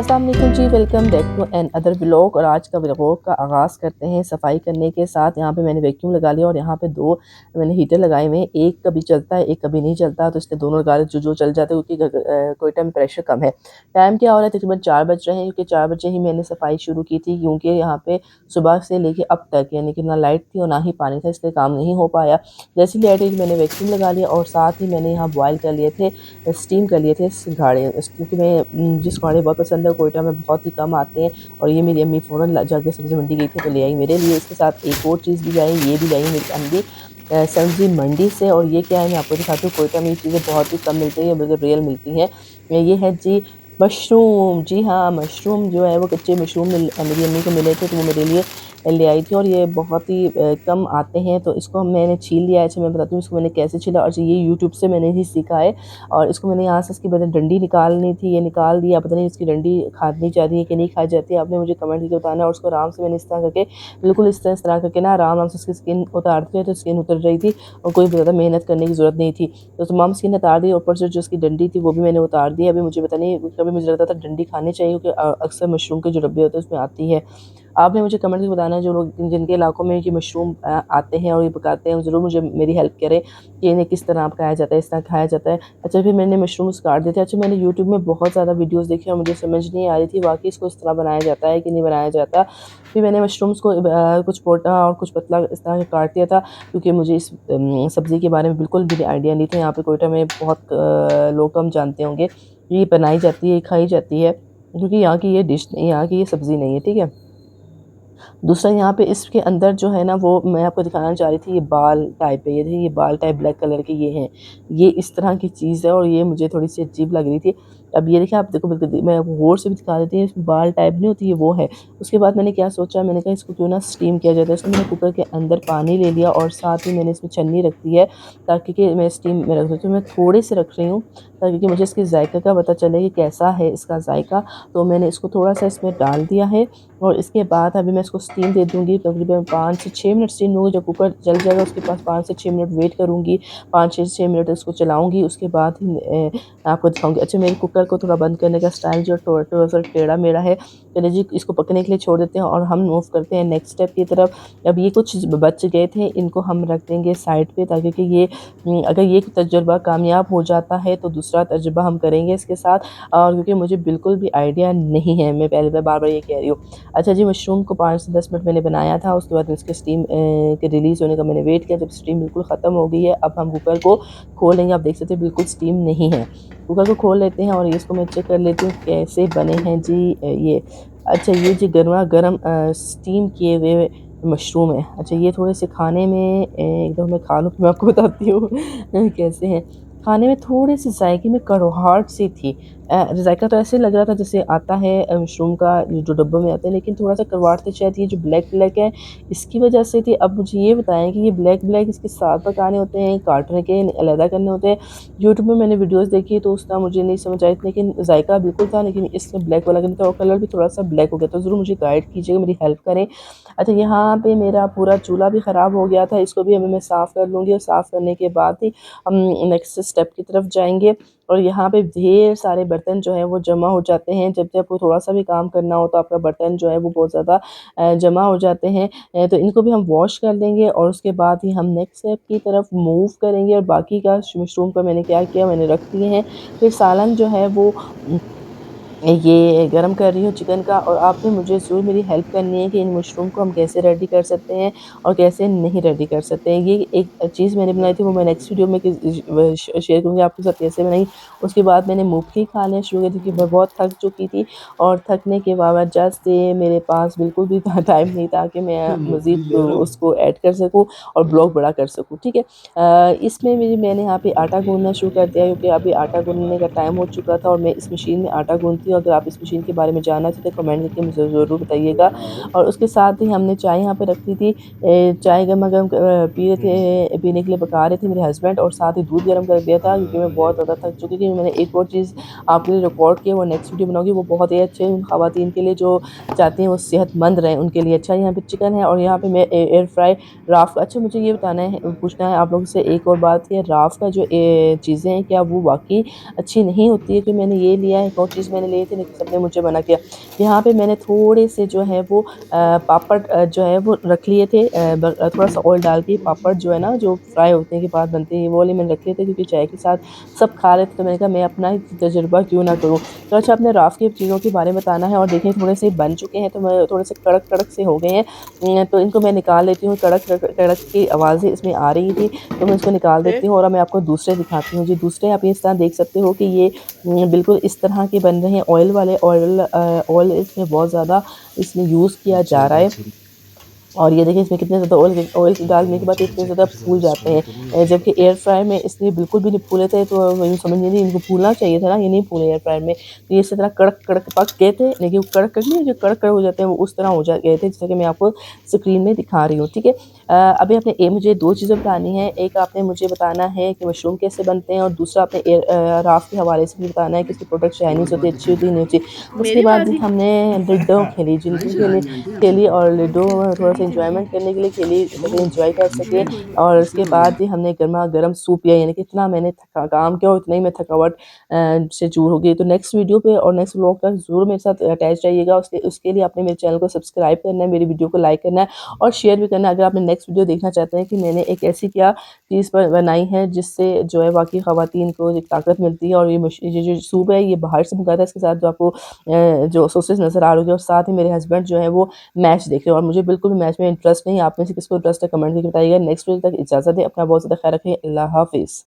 अस्सलाम वालेकुम जी, welcome back to another vlog. और आज का व्लॉग का आगाज़ करते हैं सफाई करने के साथ। यहाँ पे मैंने वैक्यूम लगा लिया और यहाँ पे दो मैंने हीटर लगाए हुए हैं। एक कभी चलता है, एक कभी नहीं चलता, तो इसलिए दोनों लगा जो चल जाते हैं क्योंकि कोयटा में प्रेशर कम है। टाइम क्या हो रहा है, तकरीबन 4 बज रहे हैं क्योंकि 4 बजे ही मैंने सफाई शुरू की थी क्योंकि यहाँ पे सुबह से लेके अब तक यानी कि ना लाइट थी और ना ही पानी था, इसलिए काम नहीं हो पाया। जैसी लाइट आई मैंने वैक्यूम लगा लिया और साथ ही मैंने यहाँ बॉयल कर लिए थे, स्टीम कर लिए थे सिंघाड़े, क्योंकि मैं जिस सिंघाड़े बहुत पसंद है, कोयटा में बहुत ही कम आते हैं। और ये मेरी अम्मी फ़ौरन जाके सब्ज़ी मंडी गई थी तो ले आई मेरे लिए। इसके साथ एक और चीज़ भी लाई, ये भी लाई मेरी अम्मी सब्ज़ी मंडी से। और ये क्या है मैं आपको दिखाती हूँ, कोयटा में ये चीज़ें बहुत ही कम मिलती हैं, बल्कि रियल मिलती हैं। ये है जी मशरूम। जी हाँ, मशरूम जो है वो कच्चे मशरूम मेरी अम्मी को मिले थे तो वो मेरे लिए ले आई थी। और ये बहुत ही कम आते हैं, तो इसको मैंने छील लिया है। अच्छा मैं बताती हूँ इसको मैंने कैसे छीला। और ये यूट्यूब से मैंने ही सीखा है। और इसको मैंने यहाँ से इसकी डंडी निकालनी थी, ये निकाल दिया। पता नहीं इसकी डंडी खानी चाहती है कि नहीं खाई जाती है, आपने मुझे कमेंट करके बताना। और उसको आराम से मैंने इस तरह करके बिल्कुल इस तरह करके ना आराम से इसकी स्किन उतारते हैं तो स्किन उतर रही थी और कोई ज़्यादा मेहनत करने की ज़रूरत नहीं थी। तो तमाम स्किन उतार दी, ऊपर से जो उसकी डंडी थी वो भी मैंने उतार दी। अभी मुझे पता नहीं, कभी मुझे लगता था डंडी खानी चाहिए क्योंकि अक्सर मशरूम के जो डब्बे होते हैं उसमें आती है। आपने मुझे कमेंट में बताना है जो लोग जिनके इलाकों में ये मशरूम आते हैं और ये पकाते हैं, ज़रूर मुझे मेरी हेल्प करें कि इन्हें किस तरह खाया जाता है, इस तरह खाया जाता है। अच्छा फिर मैंने मशरूम्स काट दिए थे। अच्छा मैंने यूट्यूब में बहुत ज़्यादा वीडियोस देखी और मुझे समझ नहीं आ रही थी वाकई इसको इस तरह बनाया जाता है कि नहीं बनाया जाता। फिर मैंने मशरूम्स को कुछ मोटा और कुछ पतला इस तरह से काट दिया था क्योंकि मुझे इस सब्ज़ी के बारे में बिल्कुल भी आइडिया नहीं था। यहाँ पे कोयटा में बहुत लोग कम जानते होंगे ये बनाई जाती है, खाई जाती है, क्योंकि यहाँ की ये डिश नहीं, यहाँ की ये सब्ज़ी नहीं है। ठीक है। दूसरा यहाँ पे इसके अंदर जो है ना वो मैं आपको दिखाना चाह रही थी, ये बाल टाइप है, ये देखिए ये बाल टाइप ब्लैक कलर के ये हैं। ये इस तरह की चीज़ है और ये मुझे थोड़ी सी अजीब लग रही थी। अब ये देखिए आप देखो, बिल्कुल मैं गौर से भी दिखा देती हूँ, इसमें बाल टाइप नहीं होती, ये वो है। उसके बाद मैंने क्या सोचा, मैंने कहा इसको क्यों ना स्टीम किया जाता है। इसको मैंने कुकर के अंदर पानी ले लिया और साथ ही मैंने इसमें छन्नी रख दी है ताकि कि मैं स्टीम में रख दूँ। तो मैं थोड़े से रख रही हूँ ताकि कि मुझे इसके जायके का पता चले कि कैसा है इसका जायका। तो मैंने इसको थोड़ा सा इसमें डाल दिया है और इसके बाद अभी मैं इसको स्टीम दे दूँगी। तकरीबन 5 से 6 मिनट स्टीम दूँगी। जब कुकर जल जाएगा उसके पास 5 से 6 मिनट वेट करूँगी, 5 से 6 मिनट इसको चलाऊँगी, उसके बाद ही आपको दिखाऊँगी। अच्छा मेरे कुकर को थोड़ा बंद करने का स्टाइल जो थोड़ा सा टेढ़ा मेढ़ा है। चलिए जी इसको पकने के लिए छोड़ देते हैं और हम मूव करते हैं नेक्स्ट स्टेप की तरफ। अब ये कुछ बच गए थे, इनको हम रख देंगे साइड पे ताकि कि ये अगर ये तजुर्बा कामयाब हो जाता है तो दूसरा तजुर्बा हम करेंगे इसके साथ। और क्योंकि मुझे बिल्कुल भी आइडिया नहीं है, मैं पहले बार-बार ये कह रही हूँ। अच्छा जी मशरूम को 5 से 10 मिनट मैंने बनाया था, उसके बाद इसके स्टीम के रिलीज़ होने का मैंने वेट किया। जब स्टीम बिल्कुल ख़त्म हो गई है, अब हम कुकर को खोलेंगे। आप देख सकते हैं बिल्कुल स्टीम नहीं है। कुकर को खोल लेते हैं और इसको मैं चेक कर लेती हूँ कैसे बने हैं जी ये। अच्छा ये जी गरमा-गरम स्टीम किए हुए मशरूम है। अच्छा ये थोड़े से खाने में एक दफ़ा मैं खा लूँ, मैं आपको बताती हूँ कैसे हैं। खाने में थोड़े से जायके में कड़वाहट सी थी। जायका तो ऐसे लग रहा था जैसे आता है मशरूम का जो डब्बों में आता है, लेकिन थोड़ा-सा कड़वाहट थी। शायद ये जो ब्लैक-ब्लैक है इसकी वजह से थी। अब मुझे ये बताएँ कि ये ब्लैक-ब्लैक इसके साथ पकाने होते हैं, काटने के अलग करने होते हैं? यूट्यूब में मैंने वीडियोज़ देखी तो उसका मुझे नहीं समझ आई, लेकिन जायका बिल्कुल था, लेकिन इसमें ब्लैक वाला नहीं था और कलर भी थोड़ा-सा ब्लैक हो गया। तो ज़रूर मुझे गाइड कीजिएगा, मेरी हेल्प करें। अच्छा यहाँ पे मेरा पूरा चूल्हा भी ख़राब हो गया था, इसको भी अभी मैं साफ़ कर लूँगी और साफ़ करने के बाद ही हम नेक्स्ट स्टेप की तरफ जाएँगे। और यहाँ पे ढेर सारे बर्तन जो हैं वो जमा हो जाते हैं। जब आपको थोड़ा-सा भी काम करना हो तो आपका बर्तन जो है वो बहुत ज़्यादा जमा हो जाते हैं। तो इनको भी हम वॉश कर लेंगे और उसके बाद ही हम नेक्स्ट स्टेप की तरफ मूव करेंगे। और बाकी का मशरूम का मैंने क्या किया, मैंने रख दिए हैं। फिर सालन जो है वो ये गरम कर रही हूँ चिकन का। और आपने मुझे ज़रूर मेरी हेल्प करनी है कि इन मशरूम को हम कैसे रेडी कर सकते हैं और कैसे नहीं रेडी कर सकते हैं। ये एक चीज़ मैंने बनाई थी, वो मैं नेक्स्ट वीडियो में शेयर करूँगी आपके साथ कैसे बनाई। उसके बाद मैंने मूँगफली खाने शुरू की क्योंकि मैं बहुत थक चुकी थी और थकने के बावजूद से मेरे पास बिल्कुल भी टाइम नहीं था कि मैं मज़ीद उसको ऐड कर सकूँ और ब्लॉग बड़ा कर सकूँ। ठीक है। इसमें मैंने यहाँ पे आटा गूँथना शुरू कर दिया क्योंकि अभी आटा गूँथने का टाइम हो चुका था और मैं इस मशीन में आटा गूँथती हूँ। अगर आप इस मशीन के बारे में जानना चाहते हैं कमेंट करके मुझे ज़रूर बताइएगा। और उसके साथ ही हमने चाय यहाँ पे रखी थी। चाय गरमा-गरम पी रहे थे, पीने के लिए पका रहे थे मेरे हस्बैंड। और साथ ही दूध गर्म कर दिया था क्योंकि मैं बहुत ज़्यादा थक चुकी थी। मैंने एक और चीज़ आपके लिए रिकॉर्ड की है, वो नेक्स्ट वीडियो बनाऊँगी। वो बहुत ही अच्छे उन ख़वातीन के लिए जो चाहती हैं वो सेहतमंद रहें, उनके लिए अच्छा। यहाँ पे चिकन है और यहाँ पे मैं एयर फ्राई राफ़। अच्छा मुझे ये बताना है, पूछना है आप लोगों से एक और बात, ये राफ़ का जो चीज़ें हैं क्या वो वाक़ई अच्छी नहीं होती है? कि मैंने ये लिया है, एक और चीज़ मैंने ले नहीं थे, लेकिन सबने मुझे मना किया। यहाँ पे मैंने थोड़े से जो है वो पापड़ जो है वो रख लिए थे, थोड़ा सा ऑयल डाल के पापड़ जो है ना, जो फ्राई होने के बाद बनते हैं, वो वाले मैंने रख लिए थे, क्योंकि चाय के साथ सब खा रहे थे, तो मैंने कहा मैं अपना ही तजुर्बा क्यों ना करूँ। तो अच्छा, अपने राफ़ की चीज़ों के बारे में बताना है, और देखिए थोड़े से बन चुके हैं, तो मैं थोड़े से कड़क-कड़क से हो गए हैं। तो इनको मैं निकाल लेती हूँ, कड़क कड़क कड़क की आवाज़ें इसमें आ रही थी, तो मैं इसको निकाल देती हूँ और मैं आपको दूसरे दिखाती हूँ। जी, दूसरे आप इस तरह देख सकते हो कि ये बिल्कुल इस तरह के बन रहे हैं, ऑयल वाले। ऑयल इसमें बहुत ज़्यादा इसमें यूज़ किया जा रहा है। और ये देखिए इसमें कितने ज़्यादा ऑयल डालने के बाद इतने ज़्यादा फूल जाते हैं, जबकि एयर फ्रायर में इसलिए बिल्कुल भी नहीं फूले थे, तो यूँ समझ लीजिए इनको फूलना चाहिए था ना, ये नहीं फूले एयर फ्रायर में। तो ये इसी तरह कड़क-कड़क पक गए थे, लेकिन वो कड़क-कड़क नहीं, जो कड़क-कड़क हो जाते हैं, वो उस तरह हो जा गए थे, जैसा कि मैं आपको स्क्रीन में दिखा रही हूँ, ठीक है। अभी आपने मुझे 2 चीज़ें बतानी है, एक आपने मुझे बताना है कि मशरूम कैसे बनते हैं, और दूसरा आपने राफ़ के हवाले से भी बताना है कि इसकी प्रोडक्ट चाइनीज़ होती है, अच्छी होती है, नहीं होती। उसके मेरी बाद जी बात ही हमने लूडो खेली, जी लूडो खेली और लूडो थोड़ा-सा एन्जॉयमेंट करने के लिए खेली, ताकि एन्जॉय कर सकें। और उसके बाद जी हमने गरमा-गरम सूप पिया, यानी कि इतना मैंने काम किया और इतना ही मैं थकावट से दूर हो गई। तो नेक्स्ट वीडियो पे और नेक्स्ट व्लॉग तक ज़रूर मेरे साथ अटैच रहिएगा। उसके उसके लिए आपने मेरे चैनल को सब्सक्राइब करना है, मेरी वीडियो को लाइक करना है और शेयर भी करना है। अगर आपने नेक्स्ट वीडियो देखना चाहते हैं कि मैंने एक ऐसी क्या चीज़ बनाई है, जिससे जो है वाक़ई ख़वातीन को एक ताकत मिलती है, और ये जो सूप है, ये बाहर से मँगाया था। इसके साथ जो आपको जो सॉसेज नज़र आ रहे होंगे, और साथ ही मेरे हस्बैंड जो है वो मैच देख रहे हैं, और मुझे बिल्कुल भी मैच में इंटरेस्ट नहीं है। आप में से किसको इंटरेस्ट है, कमेंट करके बताइएगा। नेक्स्ट वीडियो तक इजाज़त दें। अपना बहुत ज़्यादा ख़्याल रखें। अल्लाह हाफ़िज़।